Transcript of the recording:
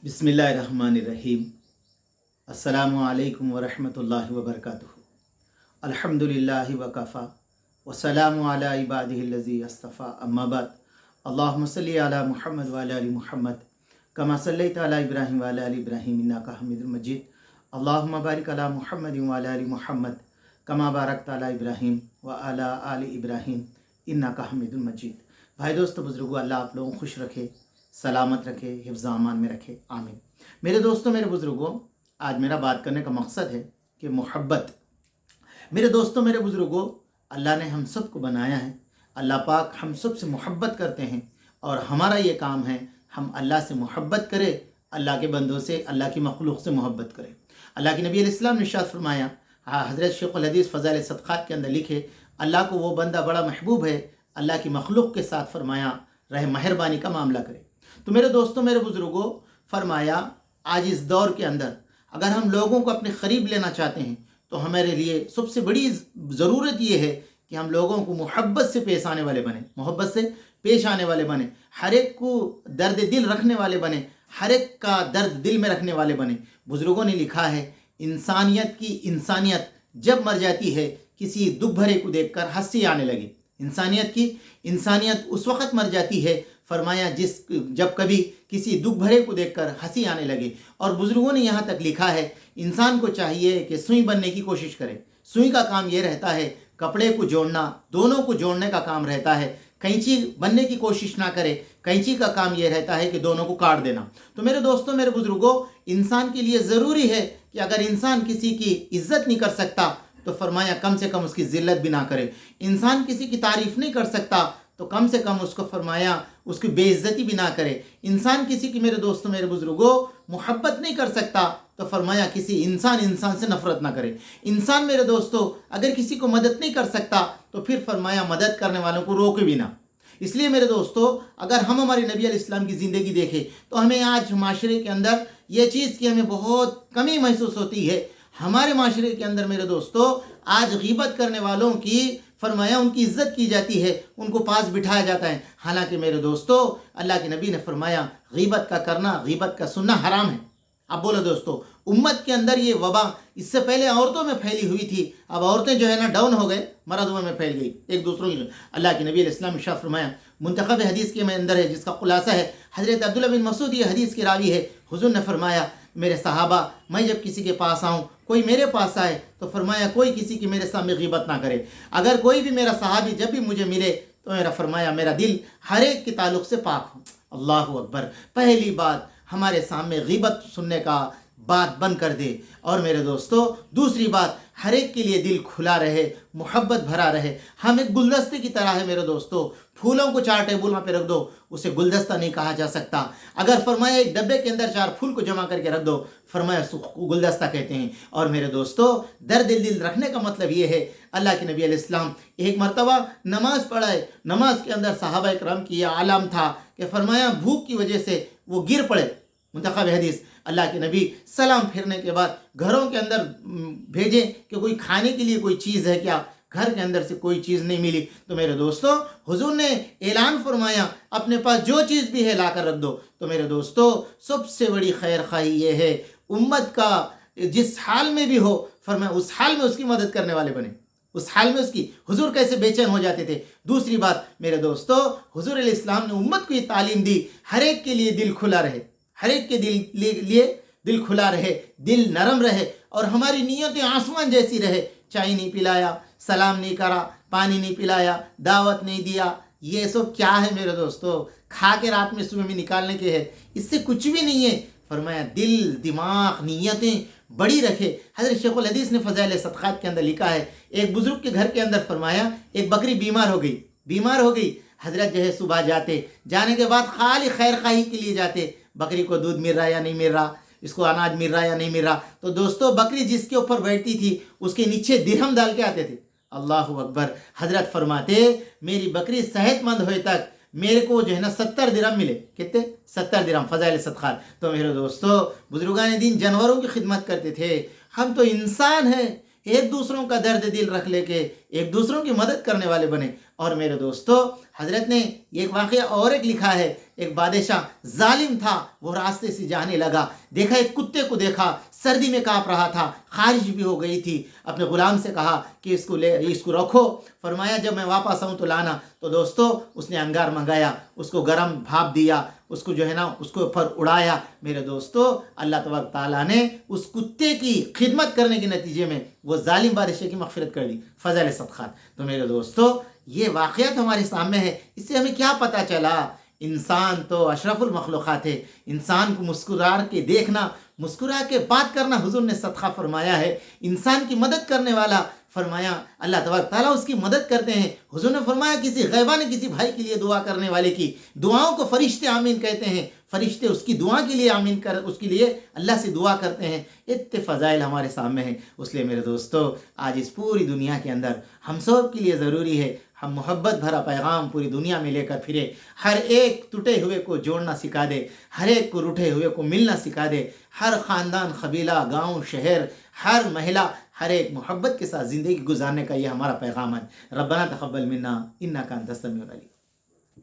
बिस्मिल्लाहिर्रहमानिर्रहीम। अस्सलामु अलैकुम वरहमतुल्लाहि वबरकातुहू। अल्हम्दुलिल्लाहि वकफ़ा वस्सलामु अला इबादिहिल्लज़ी अस्तफ़ा अम्मा बाद। अल्लाहुम्मा सल्लि अला मुहम्मद व अला आलि मुहम्मद कमा सल्लैता अला इब्राहीम व अला आलि इब्राहीम इन्नका हमीदुम मजीद। अल्लाहुम्मा बारिक अला मुहम्मद व अला आलि मुहम्मद कमा बारकता अला इब्राहीम व अला आलि इब्राहीम इन्नका हमीदुम मजीद। भाई दोस्तों बुजुर्गों, अल्लाह आप लोगों को खुश रखे, सलामत रखे, हिफ्ज़ अमान में रखे, आमीन। मेरे दोस्तों, मेरे बुज़ुर्गों, आज मेरा बात करने का मकसद है कि मोहब्बत। मेरे दोस्तों, मेरे बुज़ुर्गों, अल्लाह ने हम सब को बनाया है। अल्लाह पाक हम सब से मोहब्बत करते हैं और हमारा ये काम है हम अल्लाह से मोहब्बत करें, अल्लाह के बंदों से, अल्लाह की मखलूक से मोहब्बत करें। अल्लाह के नबी अलैहिस्सलाम ने इरशाद फरमाया, हज़रत शेखुल हदीस फ़ज़ाइल सदक़ात के अंदर लिखे, अल्लाह को वो बंदा बड़ा महबूब है अल्लाह की मखलूक के साथ फरमाया रहे मेहरबानी का मामला करे। तो मेरे दोस्तों, मेरे बुज़ुर्गों, फरमाया आज इस दौर के अंदर अगर हम लोगों को अपने करीब लेना चाहते हैं तो हमारे लिए सबसे बड़ी ज़रूरत ये है कि हम लोगों को मोहब्बत से पेश आने वाले बने, मोहब्बत से पेश आने वाले बने, हर एक को दर्द दिल रखने वाले बने, हर एक का दर्द दिल में रखने वाले बने। बुज़ुर्गों ने लिखा है, इंसानियत जब मर जाती है किसी दुख भरे को देखकर हंसी आने लगी। इंसानियत उस वक़्त मर जाती है, फरमाया जब कभी किसी दुख भरे को देखकर हंसी आने लगे। और बुज़ुर्गों ने यहाँ तक लिखा है, इंसान को चाहिए कि सुई बनने की कोशिश करे। सुई का काम ये रहता है कपड़े को जोड़ना, दोनों को जोड़ने का काम रहता है। कैंची बनने की कोशिश ना करे, कैंची का काम ये रहता है कि दोनों को काट देना। तो मेरे दोस्तों, मेरे बुज़ुर्गों, इंसान के लिए ज़रूरी है कि अगर इंसान किसी की इज़्ज़त नहीं कर सकता तो फरमाया कम से कम उसकी ज़िल्लत भी ना करे। इंसान किसी की तारीफ़ नहीं कर सकता तो कम से कम उसको फरमाया उसकी बेइज्जती भी ना करे। इंसान किसी की, मेरे दोस्तों, मेरे बुज़ुर्गों, मोहब्बत नहीं कर सकता तो फरमाया किसी इंसान से नफ़रत ना करे। इंसान, मेरे दोस्तों, अगर किसी को मदद नहीं कर सकता तो फिर फरमाया मदद करने वालों को रोके भी ना। इसलिए मेरे दोस्तों, अगर हम हमारे नबी अलैहिस्सलाम की ज़िंदगी देखें तो हमें आज माशरे के अंदर ये चीज़ की हमें बहुत कमी महसूस होती है। हमारे माशरे के अंदर मेरे दोस्तों आज गीबत करने वालों की फरमाया उनकी इज्जत की जाती है, उनको पास बिठाया जाता है। हालांकि मेरे दोस्तों, अल्लाह के नबी ने फरमाया गीबत का करना, गीबत का सुनना हराम है। अब बोलो दोस्तों, उम्मत के अंदर ये वबा इससे पहले औरतों में फैली हुई थी, अब औरतें जो है ना डाउन हो गए, मर्दों में फैल गई एक दूसरों की। अल्लाह के नबी अलैहिस्सलाम इरशाद फरमाया, मुंतखब हदीस के में अंदर है जिसका खुलासा है हज़रत अब्दुल्लाह बिन मसूद, ये हदीस के रावी है। हुज़ूर ने फरमाया, मेरे सहाबा, मैं जब किसी के पास आऊँ, कोई मेरे पास आए तो फरमाया कोई किसी की मेरे सामने गीबत ना करे। अगर कोई भी मेरा सहाबी जब भी मुझे मिले तो मेरा फरमाया मेरा दिल हर एक के ताल्लुक़ से पाक हो। अल्लाहु अकबर। पहली बात, हमारे सामने गीबत सुनने का बात बंद कर दे। और मेरे दोस्तों, दूसरी बात, हर एक के लिए दिल खुला रहे, मोहब्बत भरा रहे। हम एक गुलदस्ते की तरह है मेरे दोस्तों, फूलों को 4 टेबल पे रख दो, उसे गुलदस्ता नहीं कहा जा सकता। अगर फरमाया एक डब्बे के अंदर 4 फूल को जमा करके रख दो, फरमाया उसको गुलदस्ता कहते हैं। और मेरे दोस्तों, दर्द दिल रखने का मतलब ये है, अल्लाह के नबी अलैहिस्सलाम एक मरतबा नमाज पढ़ाए, नमाज के अंदर सहाबा इकराम की यह आलम था कि फरमाया भूख की वजह से वो गिर पड़े। मुंतखब हदीस, अल्लाह के नबी सलाम फिरने के बाद घरों के अंदर भेजे कि कोई खाने के लिए कोई चीज़ है क्या, घर के अंदर से कोई चीज़ नहीं मिली। तो मेरे दोस्तों, हुजूर ने ऐलान फरमाया अपने पास जो चीज़ भी है ला कर रख दो। तो मेरे दोस्तों, सबसे बड़ी खैर खाई ये है उम्मत का जिस हाल में भी हो, फरमाया उस हाल में उसकी मदद करने वाले बने, उस हाल में उसकी। हुजूर कैसे बेचैन हो जाते थे। दूसरी बात मेरे दोस्तों, हुजूर अलैहिस्सलाम ने उम्मत को ये तालीम दी, हर एक के लिए दिल खुला रहे, हर एक के लिए दिल खुला रहे, दिल नरम रहे और हमारी नीयतें आसमान जैसी रहे। चाय नहीं पिलाया, सलाम नहीं करा, पानी नहीं पिलाया, दावत नहीं दिया, ये सब क्या है मेरे दोस्तों, खा के रात में सुबह में निकालने के है, इससे कुछ भी नहीं है। फरमाया दिल, दिमाग, नीयतें बड़ी रखे। हज़रत शेखुल हदीस ने फ़ज़ाइल सदक़ात के अंदर लिखा है, एक बुज़ुर्ग के घर के अंदर फरमाया एक बकरी बीमार हो गई। हज़रत जो है सुबह जाने के बाद खाली खैर खाही के लिए जाते, बकरी को दूध मिल रहा या नहीं मिल रहा, इसको अनाज मिल रहा या नहीं मिल रहा। तो दोस्तों, बकरी जिसके ऊपर बैठती थी उसके नीचे दिरहम डाल के आते थे। अल्लाहु अकबर। हजरत फरमाते, मेरी बकरी सेहतमंद होए तक मेरे को जो है ना 70 दिरहम मिले। कितने? 70 दिरहम। फ़ज़ाइल सदक़ात। तो मेरे दोस्तों, बुजुर्गान दीन जानवरों की खिदमत करते थे, हम तो इंसान हैं, एक दूसरों का दर्द दिल रख लेके एक दूसरों की मदद करने वाले बने। اور میرے دوستو حضرت نے ایک واقعہ اور ایک لکھا ہے، ایک بادشاہ ظالم تھا، وہ راستے سے جانے لگا، دیکھا ایک کتے کو دیکھا، سردی میں کانپ رہا تھا، خارش بھی ہو گئی تھی، اپنے غلام سے کہا کہ اس کو رکھو، فرمایا جب میں واپس آؤں تو لانا۔ تو دوستو اس نے انگار منگایا، اس کو گرم بھاپ دیا، اس کو جو ہے نا اس کو اوپر اڑایا۔ میرے دوستو اللہ تبارک تعالیٰ نے اس کتے کی خدمت کرنے کے نتیجے میں وہ ظالم بادشاہ کی مغفرت کر دی، فضل صدقات۔ تو میرے دوستو یہ واقعات ہمارے سامنے ہے، اس سے ہمیں کیا پتہ چلا؟ انسان تو اشرف المخلوقات ہے، انسان کو مسکرا کے دیکھنا، مسکرا کے بات کرنا حضور نے صدقہ فرمایا ہے۔ انسان کی مدد کرنے والا، فرمایا اللہ تبارک تعالیٰ اس کی مدد کرتے ہیں۔ حضور نے فرمایا کسی غیبہ نے کسی بھائی کے لیے دعا کرنے والے کی دعاؤں کو فرشتے آمین کہتے ہیں، فرشتے اس کی دعا کے لیے آمین اس کے لیے اللہ سے دعا کرتے ہیں۔ اتنے فضائل ہمارے سامنے ہیں، اس لیے میرے دوستو آج اس پوری دنیا کے اندر ہم سب کے لیے ضروری ہے ہم محبت بھرا پیغام پوری دنیا میں لے کر پھرے، ہر ایک ٹوٹے ہوئے کو جوڑنا سکھا دے، ہر ایک کو روٹھے ہوئے کو ملنا سکھا دے، ہر خاندان، قبیلہ، گاؤں، شہر، ہر مہیلا، ہر ایک محبت کے ساتھ زندگی گزارنے کا یہ ہمارا پیغام ہے۔ ربنا تقبل منا انک انت السمیع العلیم۔